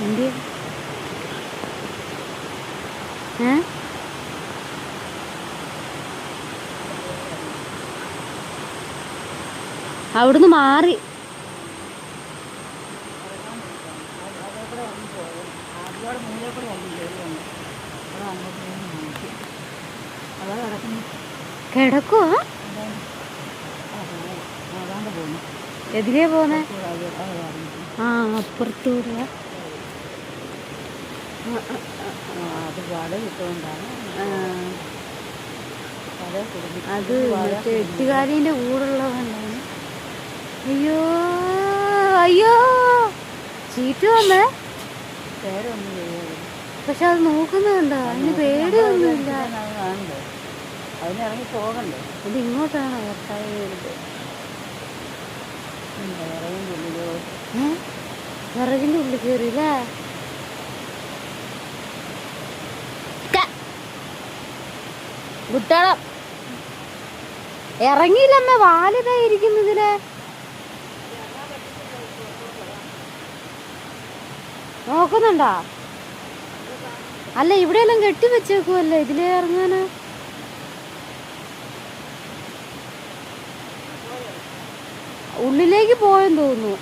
എന്ത് അവിടുന്ന് മാറി കിടക്കുവാ. എതിലേ പോന്നെ? ആ അപ്പുറത്തൂടെ. അത് മറ്റേ എട്ടുകാലിന്റെ കൂടുള്ളവണ്ടാണ്. അയ്യോ അയ്യോ ചീറ്റ് വന്നേ. പക്ഷെ അത് നോക്കുന്നുണ്ടോ? അതിന് പേടിയൊന്നുമില്ല. അതിനിറങ്ങി പോകണ്ടേ? ഇത് ഇങ്ങോട്ടാണ് ഭർത്താവ് വരുന്നത്. വിറകിന്റെ ഉള്ളിൽ കയറിയില്ലേ? കുട്ടളം ഇറങ്ങിയില്ലമ്മ. വാലിതായിരിക്കുന്നതിന് നോക്കുന്നുണ്ടോ? അല്ല ഇവിടെയെല്ലാം കെട്ടി വെച്ചേക്കുമല്ലേ, ഇതിലേ ഇറങ്ങാന്. ഉള്ളിലേക്ക് പോയെന്ന് തോന്നുന്നു.